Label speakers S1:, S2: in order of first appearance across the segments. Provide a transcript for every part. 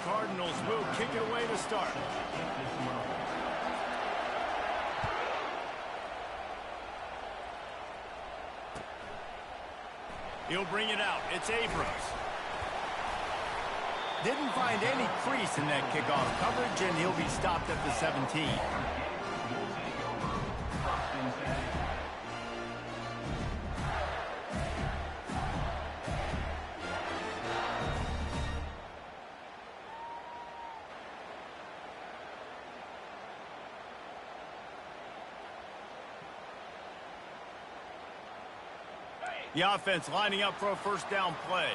S1: Cardinals will kick it away to start. He'll bring it out. It's Abrams. Didn't find any crease in that kickoff coverage, and he'll be stopped at the 17. The offense lining up for a first down play.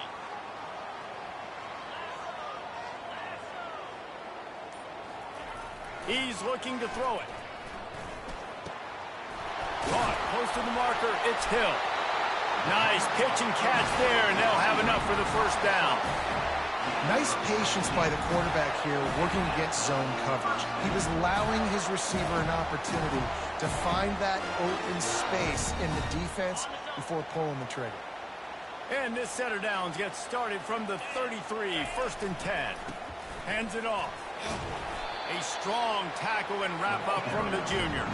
S1: He's looking to throw it. Caught close to the marker. It's Hill. Nice pitch and catch there, and they'll have enough for the first down.
S2: Nice patience by the quarterback here working against zone coverage. He was allowing his receiver an opportunity to find that open space in the defense before pulling the trigger.
S1: And this set of downs gets started from the 33, 1st and 10. Hands it off. A strong tackle and wrap up from the junior.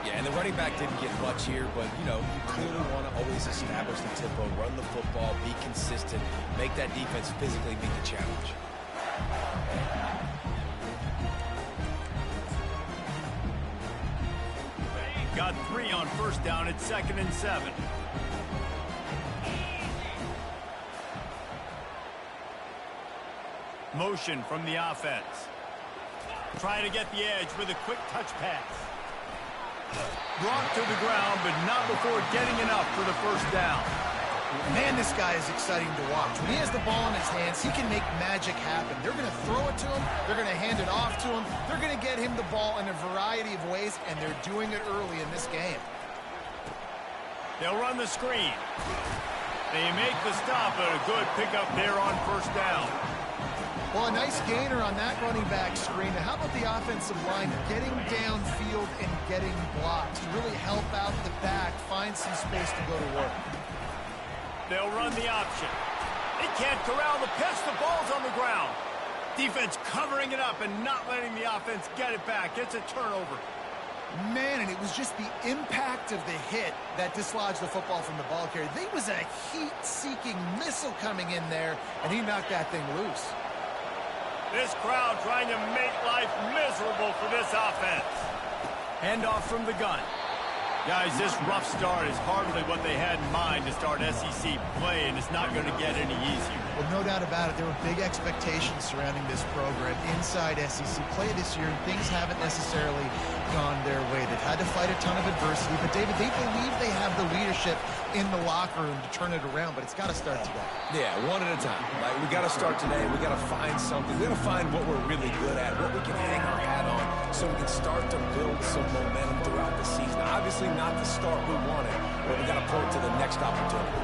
S3: Yeah, and the running back didn't get much here, but, you know, you clearly want to always establish the tempo, run the football, be consistent, make that defense physically meet the challenge.
S1: Got 3 on first down at 2nd and 7. Motion from the offense. Trying to get the edge with a quick touch pass. Brought to the ground, but not before getting enough for the first down.
S2: Man, this guy is exciting to watch. When he has the ball in his hands, he can make magic happen. They're going to throw it to him. They're going to hand it off to him. They're going to get him the ball in a variety of ways, and they're doing it early in this game.
S1: They'll run the screen. They make the stop, but a good pickup there on first down.
S2: Well, a nice gainer on that running back screen. Now, how about the offensive line getting downfield and getting blocks to really help out the back, find some space to go to work?
S1: They'll run the option. They can't corral the pitch. The ball's on the ground. Defense covering it up and not letting the offense get it back. It's a turnover.
S2: Man, and it was just the impact of the hit that dislodged the football from the ball carrier. There was a heat-seeking missile coming in there, and he knocked that thing loose.
S1: This crowd trying to make life miserable for this offense. Handoff from the gun. Guys, this rough start is hardly what they had in mind to start SEC play, and it's not going to get any easier.
S2: Well, no doubt about it. There were big expectations surrounding this program inside SEC play this year, and things haven't necessarily gone their way. They've had to fight a ton of adversity, but, David, they believe they have the leadership in the locker room to turn it around, but it's got to start today.
S3: Yeah, one at a time. Like, we got to start today. We got to find something. We got to find what we're really good at, what we can hang our hat on, so we can start to build some momentum throughout the season. Obviously, not the start we wanted, but we got to point to the next opportunity.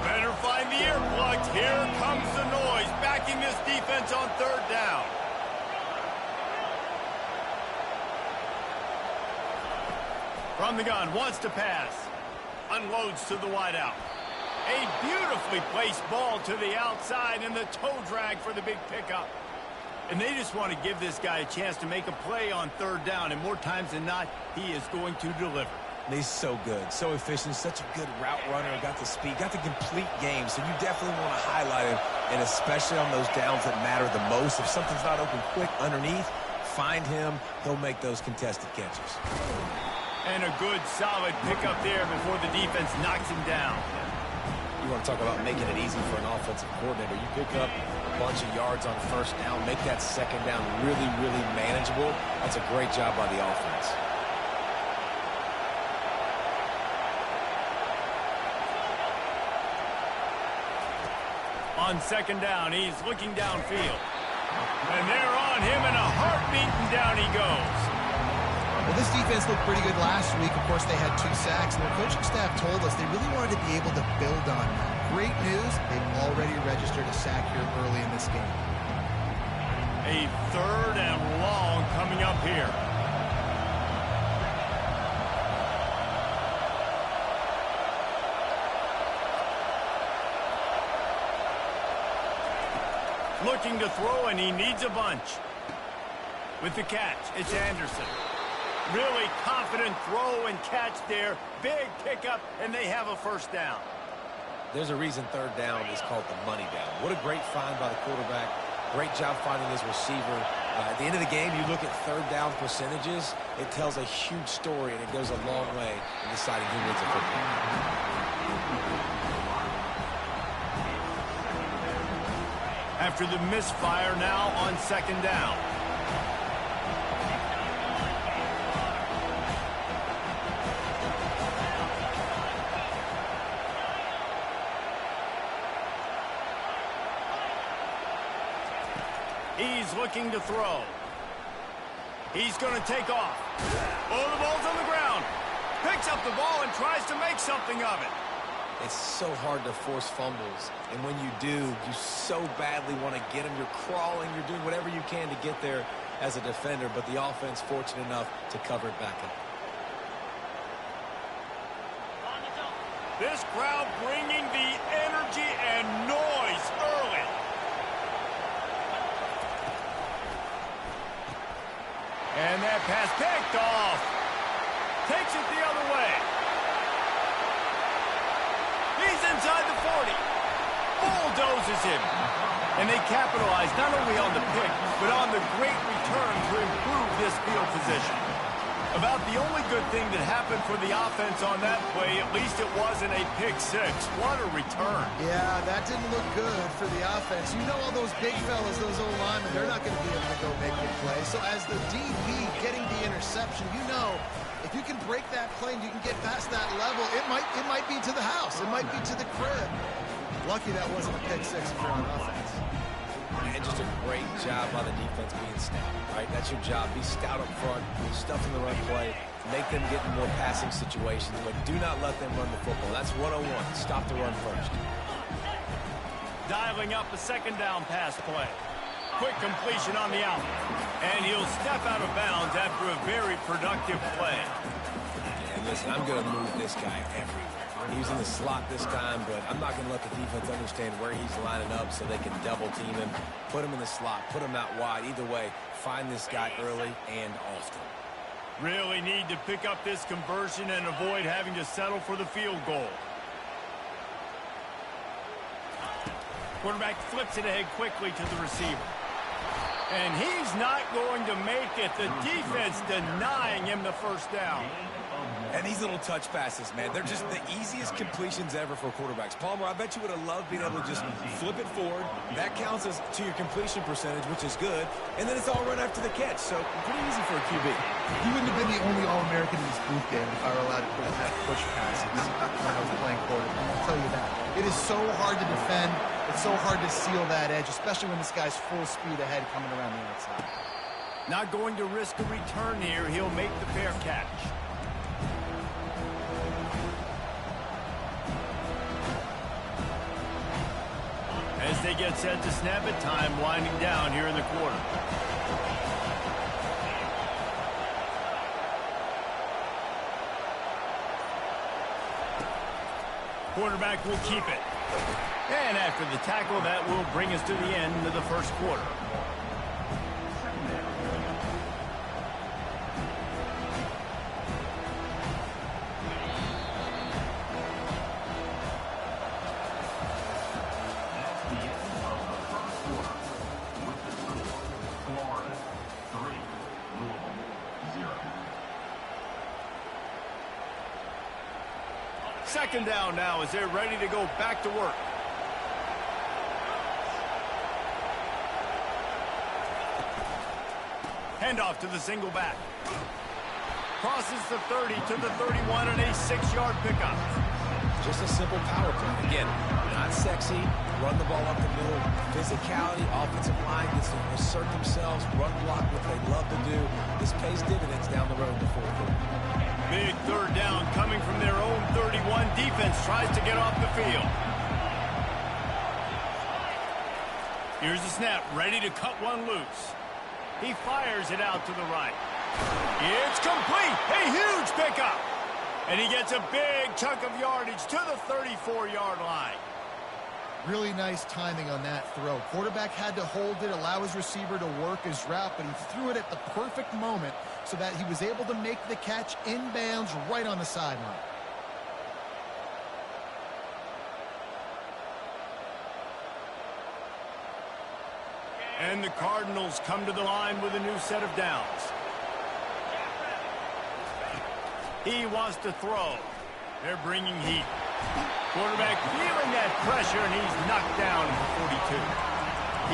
S1: Better find the earplugs. Here comes the noise, backing this defense on third down. From the gun, wants to pass. Unloads to the wideout. A beautifully placed ball to the outside, and the toe drag for the big pickup. And they just want to give this guy a chance to make a play on third down, and more times than not, he is going to deliver.
S3: He's so good, so efficient, such a good route runner, got the speed, got the complete game, so you definitely want to highlight him, and especially on those downs that matter the most. If something's not open quick underneath, find him, he'll make those contested catches.
S1: And a good, solid pickup there before the defense knocks him down.
S3: You want to talk about making it easy for an offensive coordinator. You pick up a bunch of yards on first down, make that second down really, really manageable. That's a great job by the offense.
S1: On second down, he's looking downfield. And they're on him, and a heartbeat, and down he goes.
S2: Well, this defense looked pretty good last week. Of course, they had 2 sacks, and their coaching staff told us they really wanted to be able to build on that. Great news, they've already registered a sack here early in this game.
S1: A third and long coming up here. Looking to throw, and he needs a bunch. With the catch, it's Anderson. Really confident throw and catch there. Big pickup, and they have a first down.
S3: There's a reason third down is called the money down. What a great find by the quarterback. Great job finding his receiver. At the end of the game, you look at third down percentages. It tells a huge story, and it goes a long way in deciding who wins a football.
S1: After the misfire now on second down. He's looking to throw. He's going to take off. Oh, the ball's on the ground. Picks up the ball and tries to make something of it.
S3: It's so hard to force fumbles, and when you do, you so badly want to get them. You're crawling, you're doing whatever you can to get there as a defender, but the offense fortunate enough to cover it back up.
S1: This crowd bringing the energy and noise early. And that pass picked off. Takes it the other way. He's inside the 40. Bulldozes him. And they capitalize not only on the pick, but on the great return to improve this field position. About the only good thing that happened for the offense on that play, at least it wasn't a pick six. What a return.
S2: Yeah, that didn't look good for the offense. You know all those big fellas, those old linemen, they're not going to be able to go make big plays. So as the DB getting the interception, you know, if you can break that play and you can get past that level, it might be to the house. It might be to the crib. Lucky that wasn't a pick six if you're on offense.
S3: And just a great job by the defense being stout, right? That's your job. Be stout up front, stuff in the run play, make them get in more passing situations, but do not let them run the football. That's 101. Stop the run first.
S1: Dialing up a second down pass play. Quick completion on the out. And he'll step out of bounds after a very productive play.
S3: And listen, I'm going to move this guy everywhere. He's in the slot this time, but I'm not going to let the defense understand where he's lining up so they can double team him, put him in the slot, put him out wide. Either way, find this guy early and often.
S1: Really need to pick up this conversion and avoid having to settle for the field goal. Quarterback flips it ahead quickly to the receiver. And he's not going to make it. The defense denying him the first down.
S3: And these little touch passes, man, they're just the easiest completions ever for quarterbacks. Palmer, I bet you would have loved being able to just flip it forward. That counts as to your completion percentage, which is good. And then it's all run after the catch, so pretty easy for a QB.
S2: He wouldn't have been the only All-American in this booth game if I were allowed to push passes when I was playing quarterback. I'll tell you that. It is so hard to defend. It's so hard to seal that edge, especially when this guy's full speed ahead coming around the outside.
S1: Not going to risk a return here. He'll make the fair catch. As they get set to snap it, time winding down here in the quarter. Quarterback will keep it. And after the tackle, that will bring us to the end of the first quarter. Second down now as they're ready to go back to work. Handoff to the single back. Crosses the 30 to the 31 and a 6-yard pickup.
S3: Just a simple power play. Again, not sexy. Run the ball up the middle. Physicality, offensive line gets to assert themselves, run block, what they love to do. This pays dividends down the road in the fourth quarter.
S1: Big third down coming from their own 31. Defense tries to get off the field. Here's the snap, ready to cut one loose. He fires it out to the right. It's complete. A huge pickup. And he gets a big chunk of yardage to the 34-yard line.
S2: Really nice timing on that throw. Quarterback had to hold it, allow his receiver to work his route, but he threw it at the perfect moment so that he was able to make the catch inbounds right on the sideline.
S1: And the Cardinals come to the line with a new set of downs. He wants to throw. They're bringing heat. Quarterback feeling that pressure, and he's knocked down at the 42.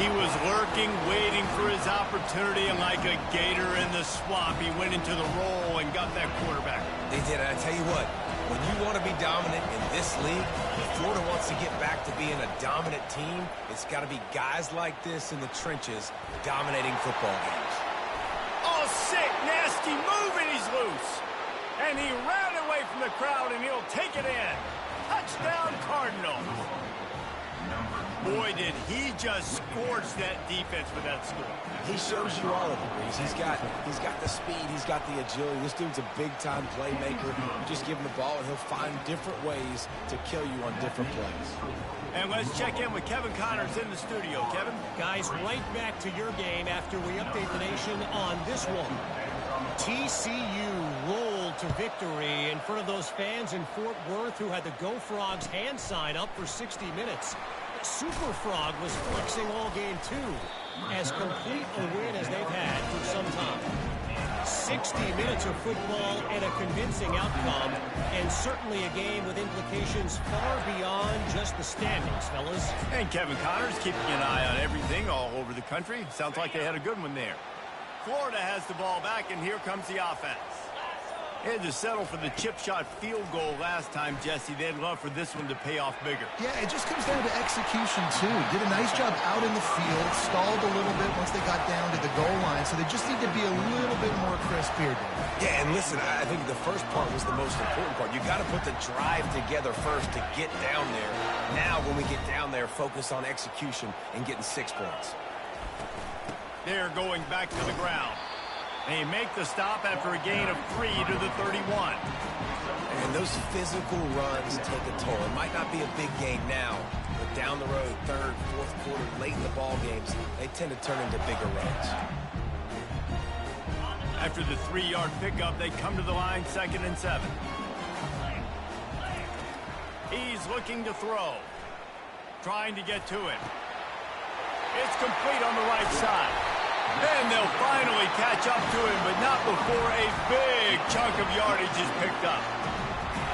S1: He was lurking, waiting for his opportunity, and like a gator in the swamp, he went into the roll and got that quarterback.
S3: They did, and I tell you what, when you want to be dominant in this league, if Florida wants to get back to being a dominant team, it's got to be guys like this in the trenches dominating football games.
S1: Oh, sick, nasty move, and he's loose. And he ran away from the crowd, and he'll take it in. Touchdown, Cardinals. Boy, did he just scorch that defense with that score.
S3: He shows you all of it, Reese. He's got the speed, he's got the agility. This dude's a big-time playmaker. You just give him the ball, and he'll find different ways to kill you on different plays.
S1: And let's check in with Kevin Connors in the studio. Kevin?
S4: Guys, right back to your game after we update the nation on this one. TCU rolled to victory in front of those fans in Fort Worth who had the Go Frogs hand sign up for 60 minutes. Super Frog was flexing all game too, as complete a win as they've had for some time. 60 minutes of football and a convincing outcome, and certainly a game with implications far beyond just the standings, fellas.
S1: And Kevin Connors keeping an eye on everything all over the country. Sounds like they had a good one there. Florida has the ball back, and here comes the offense. They had to settle for the chip shot field goal last time, Jesse. They'd love for this one to pay off bigger.
S2: Yeah, it just comes down to execution, too. Did a nice job out in the field, stalled a little bit once they got down to the goal line, so they just need to be a little bit more crisp here.
S3: Yeah, and listen, I think the first part was the most important part. You got to put the drive together first to get down there. Now, when we get down there, focus on execution and getting 6 points.
S1: They're going back to the ground. They make the stop after a gain of 3 to the 31.
S3: And those physical runs take a toll. It might not be a big gain now, but down the road, third, fourth quarter, late in the ball games, they tend to turn into bigger runs.
S1: After the 3-yard pickup, they come to the line, 2nd and 7. He's looking to throw. Trying to get to it. It's complete on the right side. And they'll finally catch up to him, but not before a big chunk of yardage is picked up.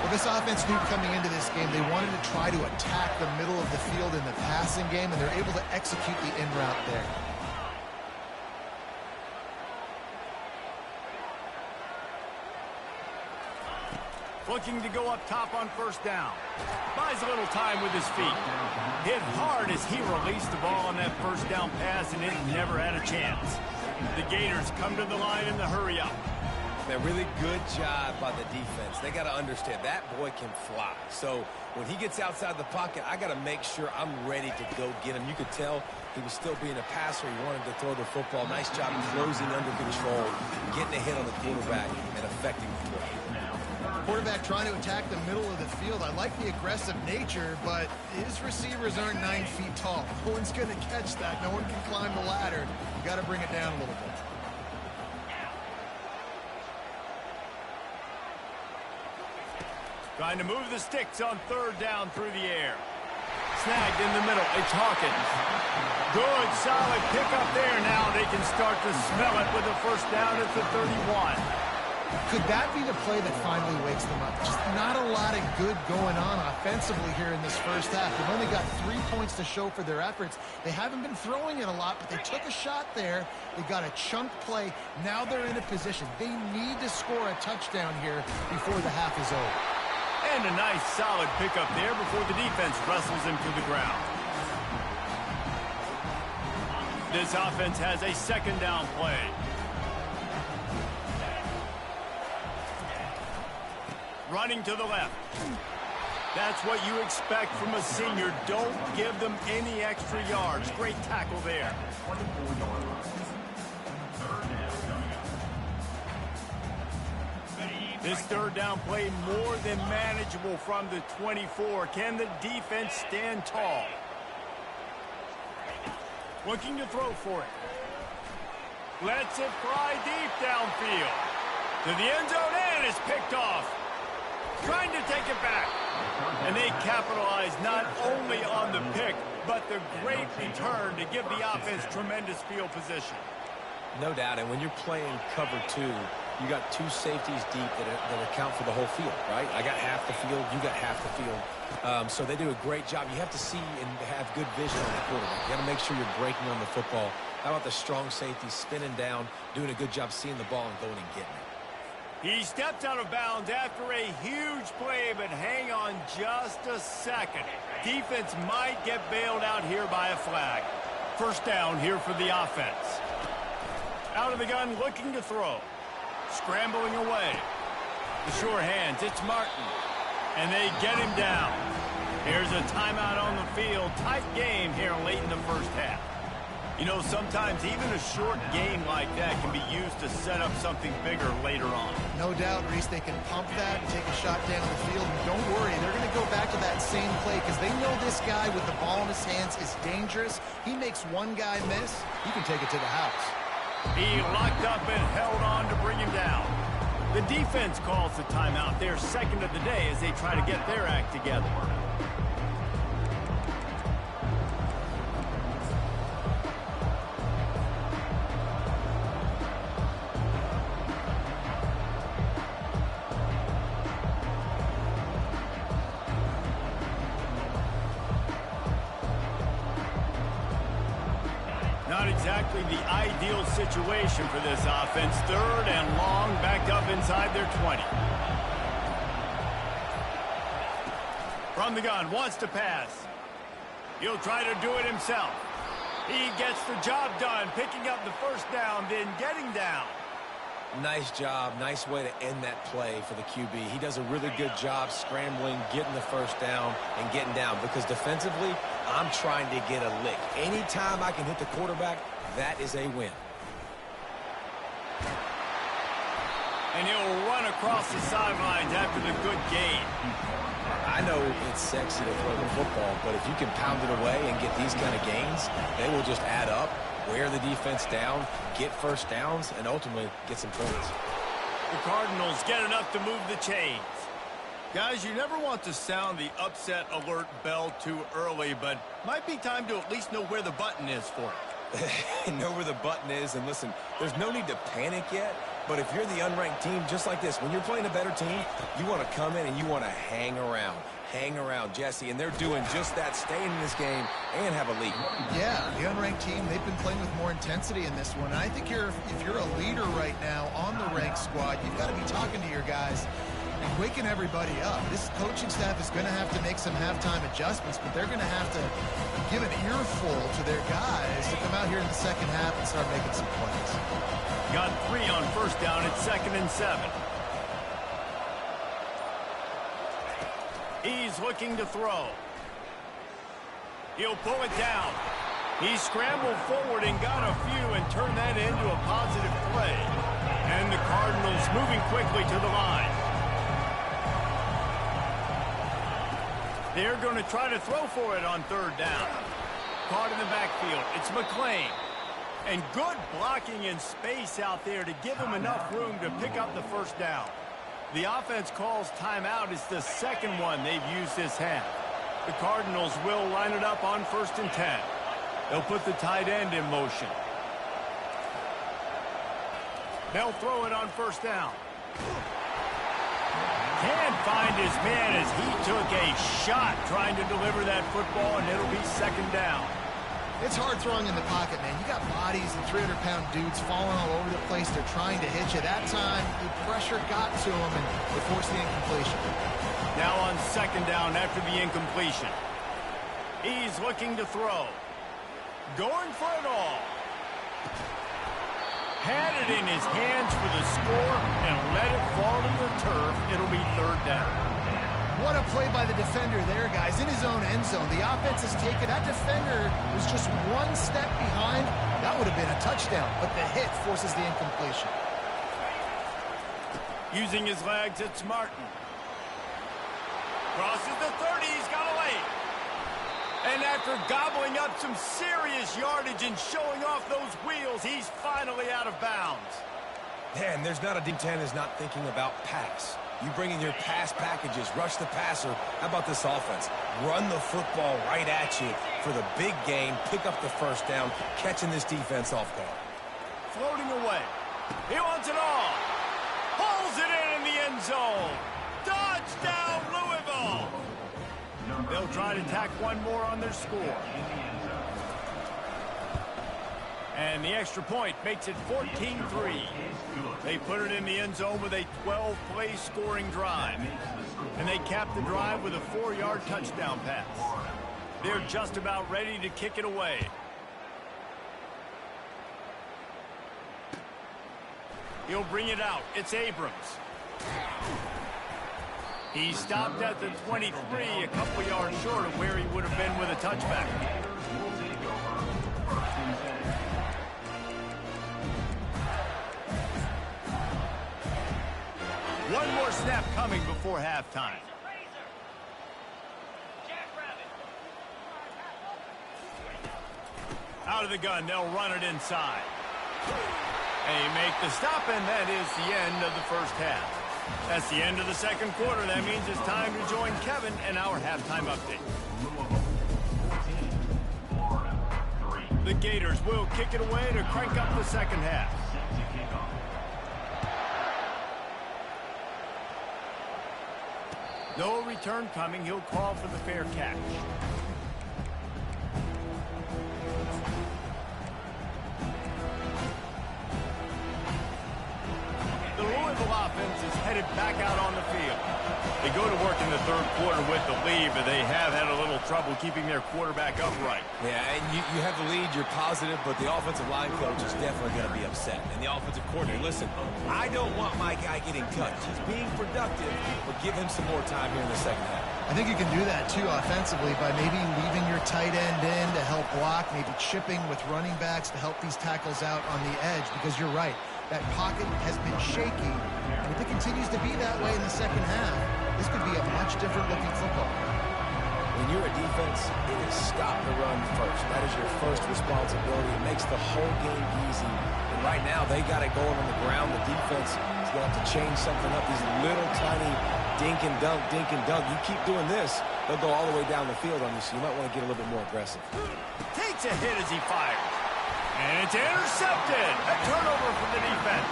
S2: Well, this offense knew coming into this game they wanted to try to attack the middle of the field in the passing game, and they're able to execute the in route there.
S1: Looking to go up top on 1st down. Buys a little time with his feet. Hit hard as he released the ball on that 1st down pass, and it never had a chance. The Gators come to the line in the hurry-up.
S3: A really good job by the defense. They got to understand that boy can fly. So when he gets outside the pocket, I got to make sure I'm ready to go get him. You could tell he was still being a passer. He wanted to throw the football. Nice job closing under control, getting a hit on the quarterback, and affecting the play.
S2: Quarterback trying to attack the middle of the field. I like the aggressive nature, but his receivers aren't 9 feet tall. No one's going to catch that. No one can climb the ladder. You got to bring it down a little bit.
S1: Trying to move the sticks on 3rd down through the air. Snagged in the middle. It's Hawkins. Good, solid pickup there. Now they can start to smell it with the 1st down at the 31.
S2: Could that be the play that finally wakes them up? Just not a lot of good going on offensively here in this 1st half. They've only got 3 points to show for their efforts. They haven't been throwing it a lot, but they took a shot there. They got a chunk play. Now they're in a position. They need to score a touchdown here before the half is over.
S1: And a nice solid pickup there before the defense wrestles him to the ground. This offense has a 2nd down play. Running to the left. That's what you expect from a senior. Don't give them any extra yards. Great tackle there. This 3rd down play more than manageable from the 24. Can the defense stand tall? Looking to throw for it. Lets it fly deep downfield. To the end zone, and it's picked off. Trying to take it back. And they capitalize not only on the pick, but the great return to give the offense tremendous field position.
S3: No doubt, and when you're playing cover two, you got two safeties deep that account for the whole field, right? I got half the field, you got half the field. So they do a great job. You have to see and have good vision on the quarterback. You got to make sure you're breaking on the football. How about the strong safety spinning down, doing a good job seeing the ball and going and getting it?
S1: He stepped out of bounds after a huge play, but hang on just a second. Defense might get bailed out here by a flag. First down here for the offense. Out of the gun, looking to throw. Scrambling away. The sure hands, it's Martin. And they get him down. Here's a timeout on the field. Tight game here late in the first half. You know, sometimes even a short game like that can be used to set up something bigger later on.
S2: No doubt, Reese, they can pump that and take a shot down the field. And don't worry, they're going to go back to that same play because they know this guy with the ball in his hands is dangerous. He makes one guy miss, he can take it to the house.
S1: He locked up and held on to bring him down. The defense calls the timeout. Their second of the day as they try to get their act together. Not exactly the ideal situation for this offense. Third and long, backed up inside their 20. From the gun, wants to pass. He'll try to do it himself. He gets the job done, picking up the first down, then getting down.
S3: Nice job. Nice way to end that play for the QB. He does a really good job scrambling, getting the first down, and getting down. Because defensively, I'm trying to get a lick. Anytime I can hit the quarterback, that is a win.
S1: And he'll run across the sidelines after the good gain.
S3: I know it's sexy to throw the football, but if you can pound it away and get these kind of gains, they will just add up, wear the defense down, get first downs, and ultimately get some points.
S1: The Cardinals get enough to move the chains. Guys, you never want to sound the upset alert bell too early, but might be time to at least know where the button is for it.
S3: Know where the button is, and listen, there's no need to panic yet, but if you're the unranked team, just like this, when you're playing a better team, you want to come in and you want to hang around. Hang around, Jesse, and they're doing just that, staying in this game and have a lead.
S2: Yeah, the unranked team, they've been playing with more intensity in this one. And I think if you're a leader right now on the ranked squad, you've got to be talking to your guys and waking everybody up. This coaching staff is going to have to make some halftime adjustments, but they're going to have to give an earful to their guys to come out here in the second half and start making some plays.
S1: Got 3 on first down at 2nd and 7. He's looking to throw. He'll pull it down. He scrambled forward and got a few and turned that into a positive play. And the Cardinals moving quickly to the line. They're going to try to throw for it on 3rd down. Caught in the backfield. It's McClain. And good blocking in space out there to give him enough room to pick up the first down. The offense calls timeout. It's the second one they've used this half. The Cardinals will line it up on 1st and 10. They'll put the tight end in motion. They'll throw it on 1st down. Can't find his man as he took a shot trying to deliver that football, and it'll be 2nd down.
S2: It's hard throwing in the pocket, man. You got bodies and 300-pound dudes falling all over the place. They're trying to hit you. That time, the pressure got to them, and they forced the incompletion.
S1: Now on 2nd down after the incompletion. He's looking to throw. Going for it all. Had it in his hands for the score and let it fall to the turf. It'll be 3rd down.
S2: What a play by the defender there, guys. In his own end zone. The offense has taken. That defender was just one step behind. That would have been a touchdown, but the hit forces the incompletion.
S1: Using his legs, it's Martin. Crosses the 30. He's got a lane. And after gobbling up some serious yardage and showing off those wheels, he's finally out of bounds.
S3: Man, there's not a D10 is not thinking about pass. You bring in your pass packages, rush the passer. How about this offense? Run the football right at you for the big gain, pick up the first down, catching this defense off guard.
S1: Floating away. He wants it all. Pulls it in the end zone. Touchdown, Louisville. They'll try to tack one more on their score. And the extra point makes it 14-3. They put it in the end zone with a 12-play scoring drive. And they cap the drive with a 4-yard touchdown pass. They're just about ready to kick it away. He'll bring it out. It's Abrams. He stopped at the 23, a couple yards short of where he would have been with a touchback. One more snap coming before halftime. Out of the gun, they'll run it inside. They make the stop, and that is the end of the first half. That's the end of the second quarter. That means it's time to join Kevin and our halftime update. The Gators will kick it away to crank up the second half. No return coming. He'll call for the fair catch. The Louisville offense is headed back out on the field. They go to work in the third quarter with the lead, but they have had a little trouble keeping their quarterback upright.
S3: Yeah, and you have the lead, you're positive, but the offensive line coach is definitely going to be upset. And the offensive coordinator, listen, I don't want my guy getting touched. He's being productive, but give him some more time here in the second half.
S2: I think you can do that, too, offensively, by maybe leaving your tight end in to help block, maybe chipping with running backs to help these tackles out on the edge, because you're right. That pocket has been shaky, and if it continues to be that way in the second half, this could be a much different-looking football.
S3: When you're a defense, it is stop the run first. That is your first responsibility. It makes the whole game easy. And right now, they got it going on the ground. The defense is going to have to change something up. These little tiny dink and dunk, dink and dunk. You keep doing this, they'll go all the way down the field on you, so you might want to get a little bit more aggressive.
S1: Takes a hit as he fires. And it's intercepted. A turnover for the defense.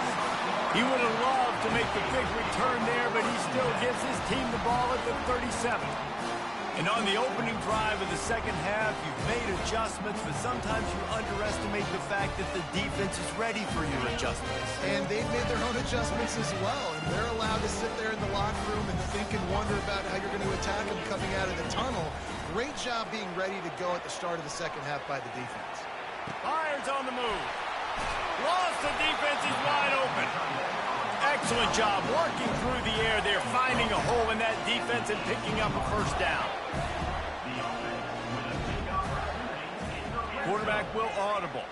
S1: He would have loved to make the big return there, but he still gives his team the ball at the 37. And on the opening drive of the second half, you've made adjustments, but sometimes you underestimate the fact that the defense is ready for your adjustments.
S2: And they've made their own adjustments as well, and they're allowed to sit there in the locker room and think and wonder about how you're going to attack them coming out of the tunnel. Great job being ready to go at the start of the second half by the defense.
S1: Fires on the move. Lost the defense, is wide open. Excellent job working through the air there, finding a hole in that defense and picking up a first down. Quarterback will audible.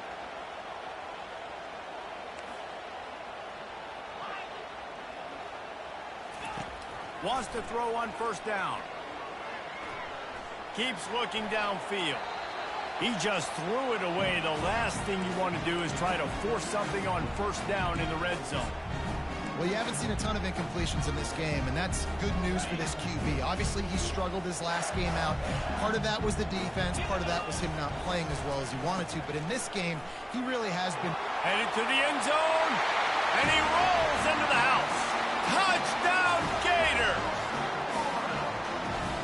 S1: Wants to throw on first down. Keeps looking downfield. He just threw it away. The last thing you want to do is try to force something on first down in the red zone.
S2: Well, you haven't seen a ton of incompletions in this game, and that's good news for this QB. Obviously, he struggled his last game out. Part of that was the defense. Part of that was him not playing as well as he wanted to. But in this game, he really has been
S1: headed to the end zone, and he rolls into the house. Touchdown, Gator!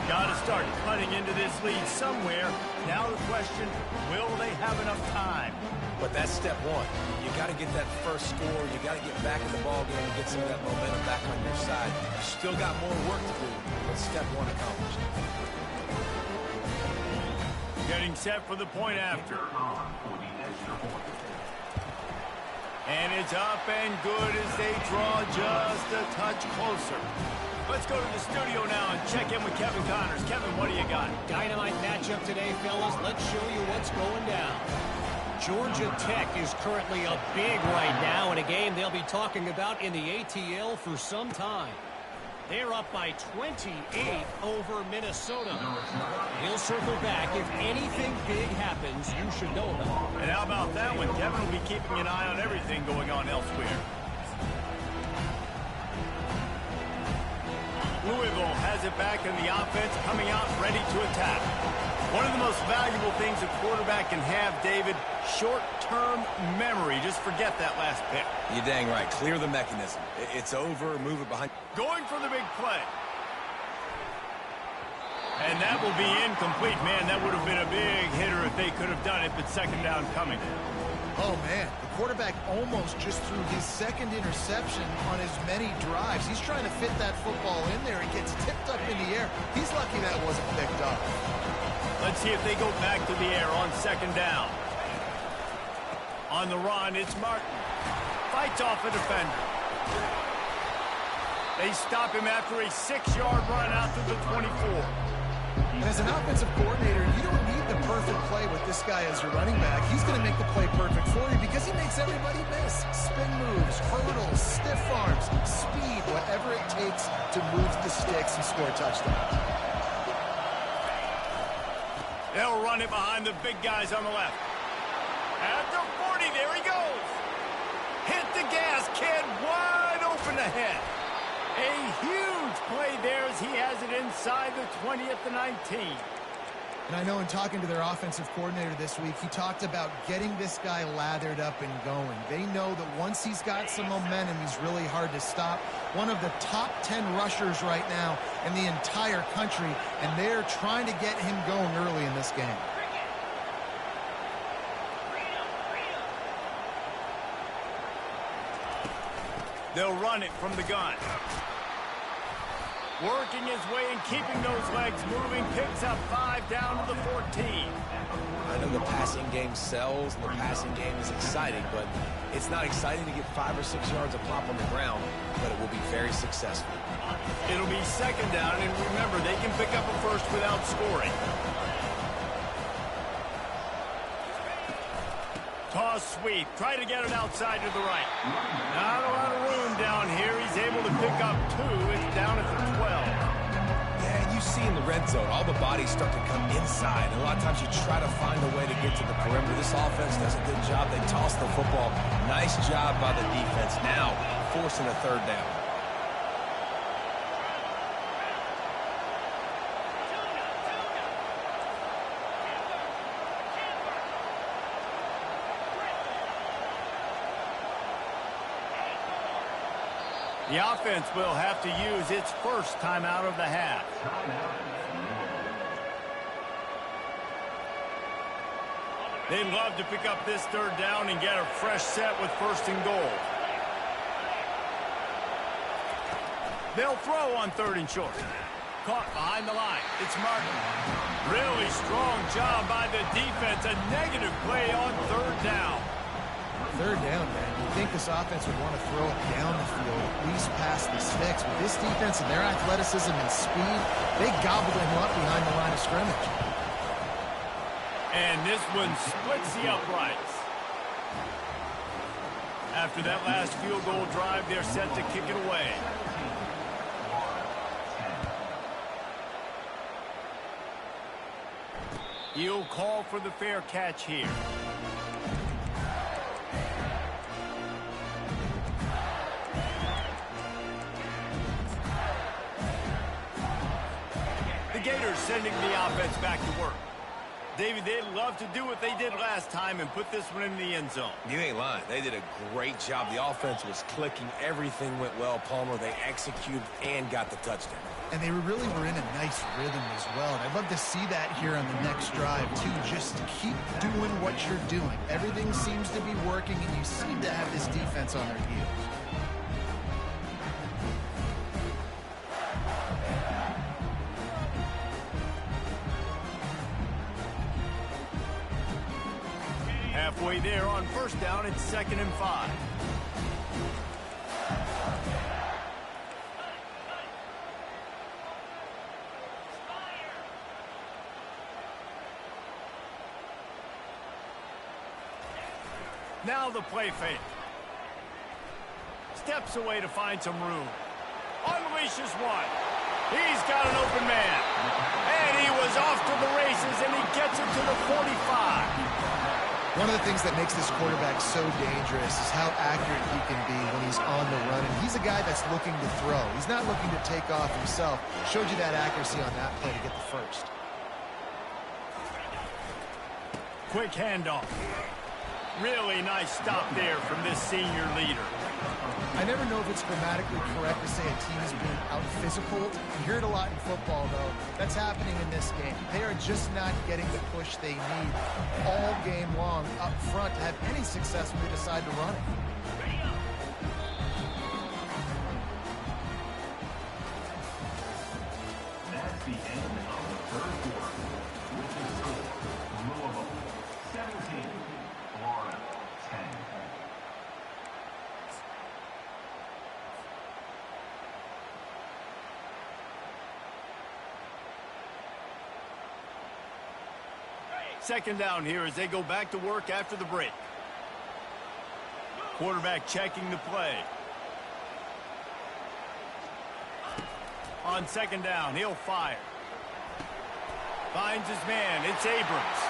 S1: Got to start cutting into this lead somewhere. Now the question, will they have enough time?
S3: But that's step one. You got to get that first score. You got to get back in the ball game and get some of that momentum back on your side. You still got more work to do, but step one accomplished.
S1: Getting set for the point after. And it's up and good as they draw just a touch closer. Let's go to the studio now and check in with Kevin Connors. Kevin, what do you got?
S4: Dynamite matchup today, fellas. Let's show you what's going down. Georgia Tech is currently up big right now in a game they'll be talking about in the ATL for some time. They're up by 28 over Minnesota. He'll circle back. If anything big happens, you should know about it.
S1: And how about that one? Kevin will be keeping an eye on everything going on elsewhere. Louisville has it back in the offense, coming out ready to attack. One of the most valuable things a quarterback can have, David, short-term memory. Just forget that last pick.
S3: You're dang right. Clear the mechanism. It's over. Move it behind.
S1: Going for the big play. And that will be incomplete. Man, that would have been a big hitter if they could have done it, but second down coming.
S2: Oh, man, the quarterback almost just threw his second interception on as many drives. He's trying to fit that football in there. It gets tipped up in the air. He's lucky that wasn't picked up.
S1: Let's see if they go back to the air on second down. On the run, it's Martin. Fights off a defender. They stop him after a 6-yard run out to the 24.
S2: And as an offensive coordinator, you don't need the perfect play with this guy as your running back. He's going to make the play perfect for you because he makes everybody miss. Spin moves, hurdles, stiff arms, speed, whatever it takes to move the sticks and score a touchdown.
S1: They'll run it behind the big guys on the left. At the 40, there he goes. Hit the gas, kid, wide open ahead. A huge play there as he has it inside the 20 at the 19.
S2: And I know in talking to their offensive coordinator this week, he talked about getting this guy lathered up and going. They know that once he's got some momentum, he's really hard to stop. One of the top 10 rushers right now in the entire country, and they're trying to get him going early in this game.
S1: They'll run it from the gun. Working his way and keeping those legs moving. Picks up 5 down to the 14.
S3: I know the passing game sells and the passing game is exciting, but it's not exciting to get 5 or 6 yards of pop on the ground, but it will be very successful.
S1: It'll be second down, and remember, they can pick up a first without scoring. Toss sweep. Try to get it outside to the right. Not a lot of room down here. He's able to pick up 2. It's down at the 12.
S3: Yeah, and you see in the red zone, all the bodies start to come inside. And a lot of times you try to find a way to get to the perimeter. This offense does a good job. They toss the football. Nice job by the defense. Now, forcing a third down.
S1: The offense will have to use its first timeout of the half. They'd love to pick up this third down and get a fresh set with first and goal. They'll throw on third and short. Caught behind the line. It's Martin. Really strong job by the defense. A negative play on third down.
S2: Third down, man. You'd think this offense would want to throw it down the field, at least past the sticks. With this defense and their athleticism and speed, they gobbled him up behind the line of scrimmage.
S1: And this one splits the uprights. After that last field goal drive, they're set to kick it away. He'll call for the fair catch here. Gators sending the offense back to work. David, they'd love to do what they did last time and put this one in the end zone.
S3: You ain't lying. They did a great job. The offense was clicking. Everything went well, Palmer. They executed and got the touchdown.
S2: And they really were in a nice rhythm as well. And I'd love to see that here on the next drive, too. Just keep doing what you're doing. Everything seems to be working, and you seem to have this defense on their heels.
S1: Halfway there on first down, it's 2nd and 5. Now the play fake. Steps away to find some room. Unleashed. hellacious one. He's got an open man. And he was off to the races, and he gets it to the 45.
S2: One of the things that makes this quarterback so dangerous is how accurate he can be when he's on the run. And he's a guy that's looking to throw. He's not looking to take off himself. Showed you that accuracy on that play to get the first.
S1: Quick handoff. Really nice stop there from this senior leader.
S2: I never know if it's grammatically correct to say a team is being out-physical. You hear it a lot in football, though. That's happening in this game. They are just not getting the push they need all game long up front to have any success when they decide to run it.
S5: That's the end of the third quarter. With the score, Louisville 17, Florida 10.
S1: Second down here as they go back to work after the break. Quarterback checking the play. On second down, he'll fire. Finds his man. It's Abrams.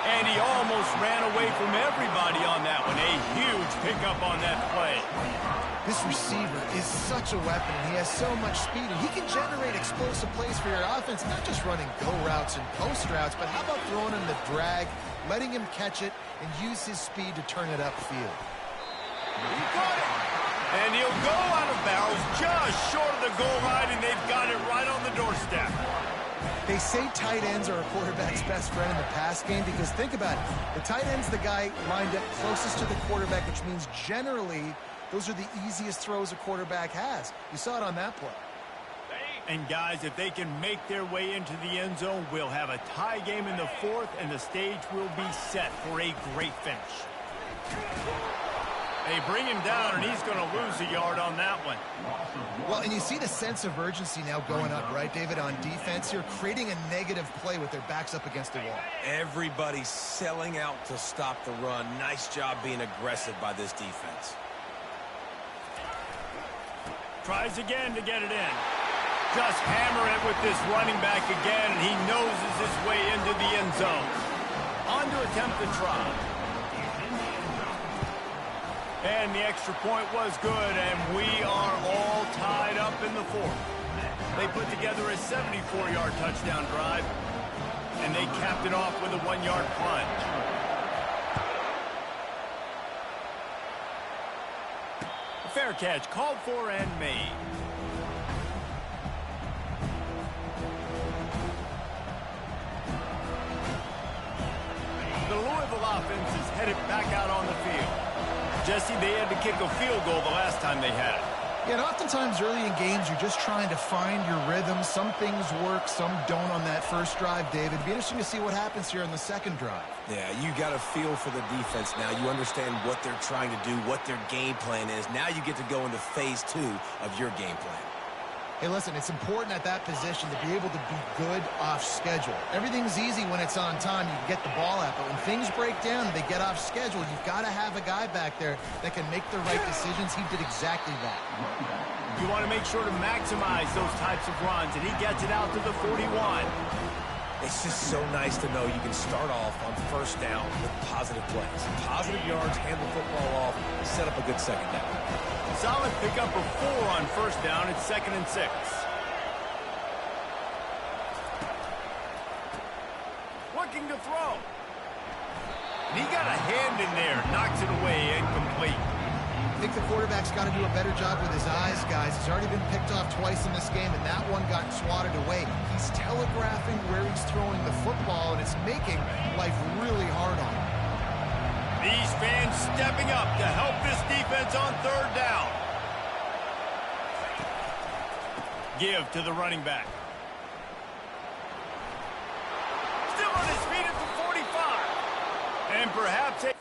S1: And he almost ran away from everybody on that one. A huge pickup on that play.
S2: This receiver is such a weapon, and he has so much speed, and he can generate explosive plays for your offense, not just running go routes and post routes, but how about throwing him the drag, letting him catch it, and use his speed to turn it upfield.
S1: He got it. And he'll go out of bounds just short of the goal line, and they've got it right on the doorstep.
S2: They say tight ends are a quarterback's best friend in the pass game because think about it. The tight end's the guy lined up closest to the quarterback, which means generally those are the easiest throws a quarterback has. You saw it on that play.
S1: And guys, if they can make their way into the end zone, we'll have a tie game in the fourth, and the stage will be set for a great finish. They bring him down, and he's going to lose a yard on that one.
S2: Well, and you see the sense of urgency now going up, right, David, on defense here, creating a negative play with their backs up against the wall.
S3: Everybody's selling out to stop the run. Nice job being aggressive by this defense.
S1: Tries again to get it in. Just hammer it with this running back again, and he noses his way into the end zone. On to attempt the try. And the extra point was good, and we are all tied up in the fourth. They put together a 74-yard touchdown drive, and they capped it off with a 1-yard plunge. A fair catch called for and made. The Louisville offense is headed back out on the field. Jesse, they had to kick a field goal the last time they had it.
S2: Yeah, and oftentimes early in games, you're just trying to find your rhythm. Some things work, some don't on that first drive, David. It'd be interesting to see what happens here on the second drive.
S3: Yeah, you got a feel for the defense now. You understand what they're trying to do, what their game plan is. Now you get to go into phase 2 of your game plan.
S2: Hey, listen, it's important at that position to be able to be good off schedule. Everything's easy when it's on time. You can get the ball out, but when things break down and they get off schedule, you've got to have a guy back there that can make the right decisions. He did exactly that.
S1: You want to make sure to maximize those types of runs, and he gets it out to the 41.
S3: It's just so nice to know you can start off on first down with positive plays. Positive yards, hand the football off, set up a good second down.
S1: Solid pickup of 4 on first down. It's 2nd and 6. Looking to throw. And he got a hand in there. Knocks it away, incomplete.
S2: I think the quarterback's got to do a better job with his eyes, guys. He's already been picked off twice in this game, and that one got swatted away. He's telegraphing where he's throwing the football, and it's making life really hard on him.
S1: These fans stepping up to help this defense on third down. Give to the running back. Still on his feet at the 45. And perhaps a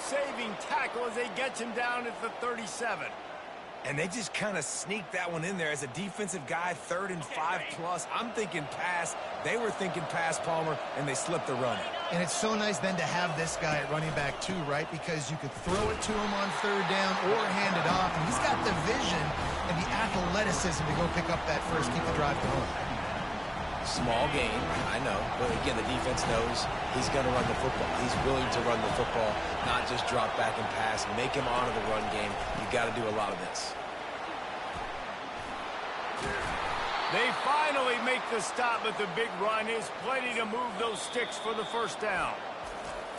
S1: life-saving tackle as they get him down at the 37.
S3: And they just kind of sneaked that one in there as a defensive guy, 3rd and 5+. I'm thinking pass. They were thinking pass, Palmer, and they slipped the run.
S2: And it's so nice then to have this guy at running back too, right? Because you could throw it to him on 3rd down or hand it off. And he's got the vision and the athleticism to go pick up that first, keep the drive going.
S3: Small game, I know. But again, the defense knows he's going to run the football. He's willing to run the football, not just drop back and pass. Make him honor the run game. You got to do a lot of this.
S1: They finally make the stop, but the big run is plenty to move those sticks for the first down.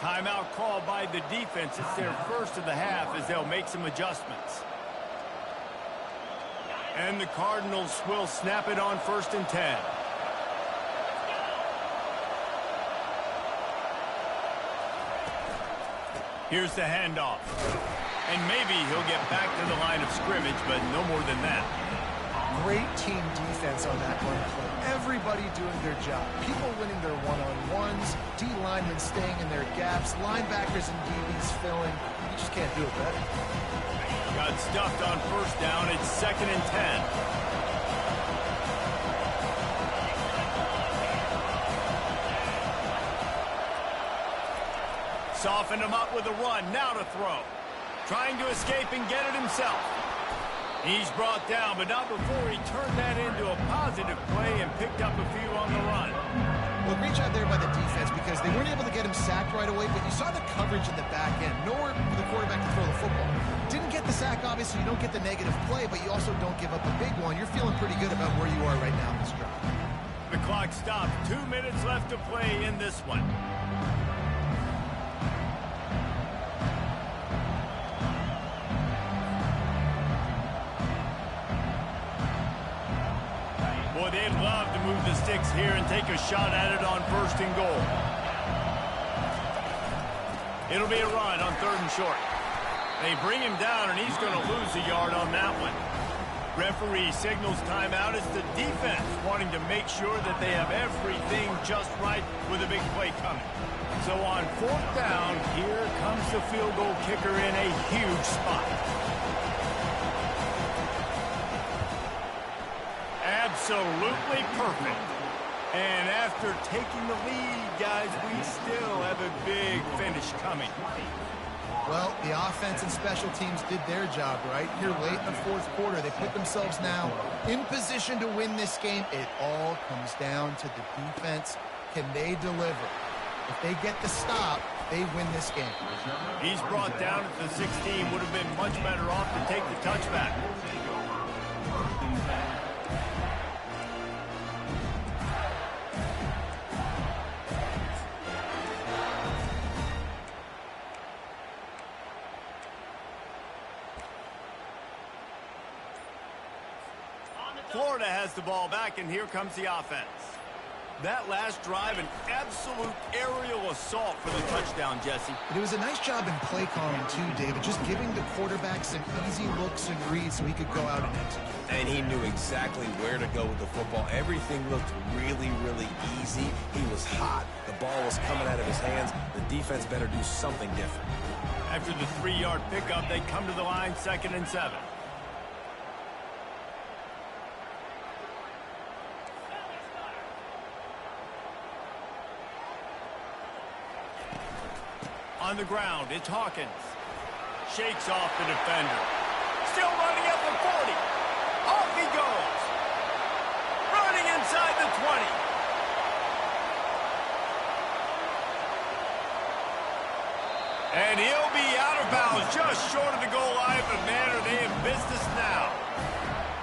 S1: Timeout called by the defense. It's their first of the half as they'll make some adjustments. And the Cardinals will snap it on 1st and 10. Here's the handoff. And maybe he'll get back to the line of scrimmage, but no more than that.
S2: Great team defense on that run play. Everybody doing their job. People winning their one-on-ones, D linemen staying in their gaps, linebackers and DBs filling. You just can't do it better.
S1: Got stuffed on 1st down. It's 2nd and 10. Softened him up with a run. Now to throw. Trying to escape and get it himself. He's brought down, but not before he turned that into a positive play and picked up a few on the run.
S2: Well, great job there by the defense because they weren't able to get him sacked right away, but you saw the coverage in the back end. Nowhere for the quarterback to throw the football. Didn't get the sack, obviously. You don't get the negative play, but you also don't give up a big one. You're feeling pretty good about where you are right now in this drive.
S1: The clock stopped. 2 minutes left to play in this one. Boy, they'd love to move the sticks here and take a shot at it on 1st and goal. It'll be a run on 3rd and short. They bring him down, and he's going to lose a yard on that one. Referee signals timeout. It's the defense wanting to make sure that they have everything just right with a big play coming. So on 4th down, here comes the field goal kicker in a huge spot. Absolutely perfect. And after taking the lead, guys, we still have a big finish coming.
S2: Well, the offense and special teams did their job, right? Here late in the 4th quarter, they put themselves now in position to win this game. It all comes down to the defense. Can they deliver? If they get the stop, they win this game.
S1: He's brought down at the 16. Would have been much better off to take the touchback. Florida has the ball back, and here comes the offense. That last drive, an absolute aerial assault for the touchdown, Jesse.
S2: It was a nice job in play calling, too, David, just giving the quarterback some easy looks and reads so he could go out and execute.
S3: And he knew exactly where to go with the football. Everything looked really, really easy. He was hot. The ball was coming out of his hands. The defense better do something different.
S1: After the 3-yard pickup, they come to the line, 2nd and 7. On the ground, it's Hawkins. Shakes off the defender. Still running at the 40. Off he goes. Running inside the 20. And he'll be out of bounds just short of the goal line, but man, are they in business now.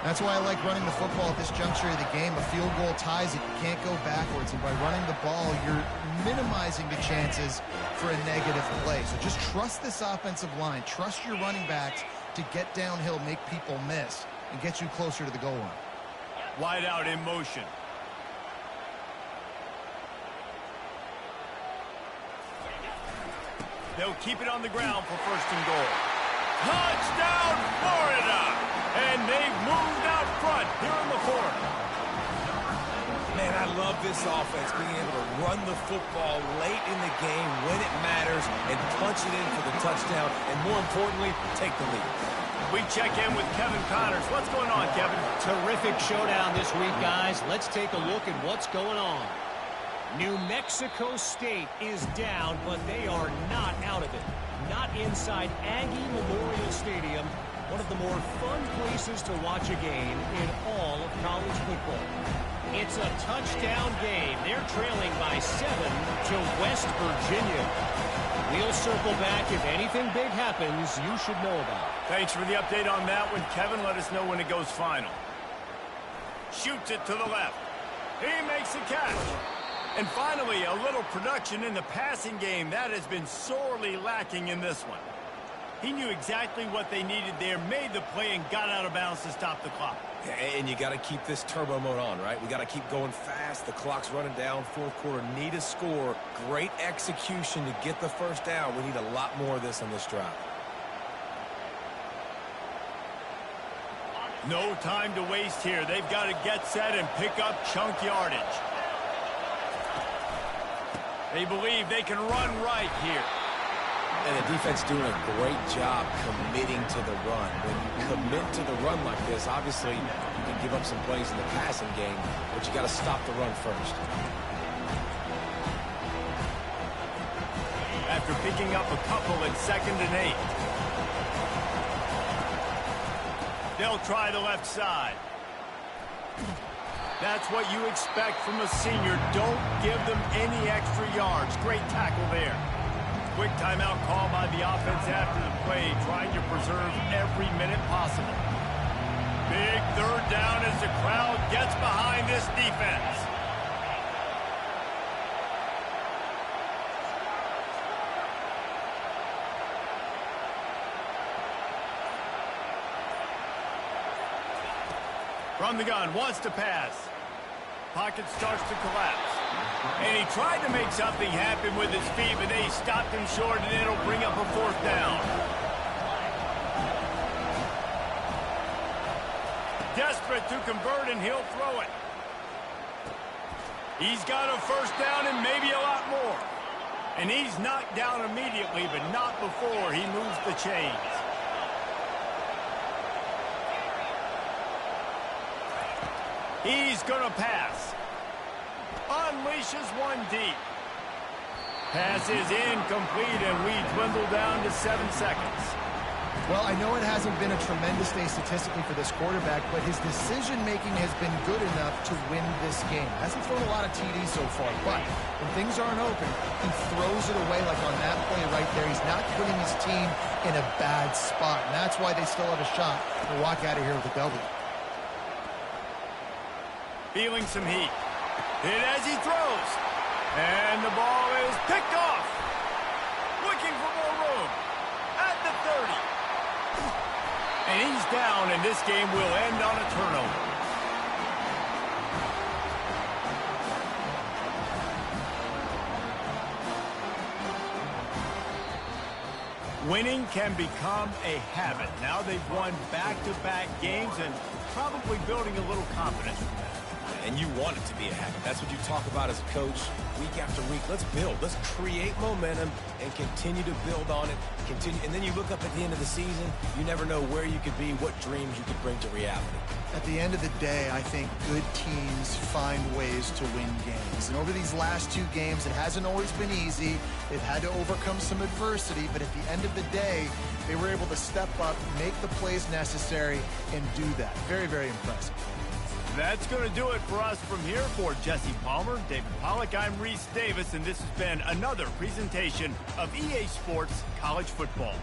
S2: That's why I like running the football at this juncture of the game. A field goal ties it. You can't go backwards. And by running the ball, you're minimizing the chances for a negative play. So just trust this offensive line. Trust your running backs to get downhill, make people miss, and get you closer to the goal line.
S1: Wide out in motion. They'll keep it on the ground for 1st and goal. Touchdown, Florida! And they've moved out front here in the 4th.
S3: Man, I love this offense being able to run the football late in the game when it matters and punch it in for the touchdown, and more importantly, take the lead.
S1: We check in with Kevin Connors. What's going on, Kevin?
S4: Terrific showdown this week, guys. Let's take a look at what's going on. New Mexico State is down, but they are not out of it. Not inside Aggie Memorial Stadium, one of the more fun places to watch a game in all of college football. It's a touchdown game. They're trailing by 7 to West Virginia. We'll circle back. If anything big happens, you should know about it.
S1: Thanks for the update on that one, Kevin. Let us know when it goes final. Shoots it to the left. He makes a catch. And finally, a little production in the passing game. That has been sorely lacking in this one. He knew exactly what they needed there, made the play, and got out of bounds to stop the clock.
S3: And you got to keep this turbo mode on, right? We got to keep going fast. The clock's running down. Fourth quarter, need a score. Great execution to get the first down. We need a lot more of this on this drive.
S1: No time to waste here. They've got to get set and pick up chunk yardage. They believe they can run right here.
S3: And the defense doing a great job committing to the run. When you commit to the run like this, obviously you can give up some plays in the passing game, but you got to stop the run first.
S1: After picking up a couple at 2nd and 8. They'll try the left side. That's what you expect from a senior. Don't give them any extra yards. Great tackle there. Quick timeout call by the offense after the play, trying to preserve every minute possible. Big 3rd down as the crowd gets behind this defense. From the gun, wants to pass. Pocket starts to collapse. And he tried to make something happen with his feet, but they stopped him short, and it'll bring up a 4th down. Desperate to convert, and he'll throw it. He's got a 1st down and maybe a lot more. And he's knocked down immediately, but not before he moves the chains. He's going to pass. Unleashes one deep. Pass is incomplete, and we dwindle down to 7 seconds.
S2: Well, I know it hasn't been a tremendous day statistically for this quarterback, but his decision-making has been good enough to win this game. Hasn't thrown a lot of TDs so far, but when things aren't open, he throws it away like on that play right there. He's not putting his team in a bad spot, and that's why they still have a shot to walk out of here with a W.
S1: Feeling some heat. Hit as he throws. And the ball is picked off. Looking for more room. At the 30. And he's down, and this game will end on a turnover. Winning can become a habit. Now they've won back-to-back games and probably building a little confidence from that.
S3: And you want it to be a habit. That's what you talk about as a coach week after week. Let's build. Let's create momentum and continue to build on it. Continue, and then you look up at the end of the season, you never know where you could be, what dreams you could bring to reality.
S2: At the end of the day, I think good teams find ways to win games. And over these last 2 games, it hasn't always been easy. They've had to overcome some adversity, but at the end of the day, they were able to step up, make the plays necessary, and do that. Very, very impressive.
S1: That's going to do it for us from here. For Jesse Palmer, David Pollack, I'm Reese Davis, and this has been another presentation of EA Sports College Football.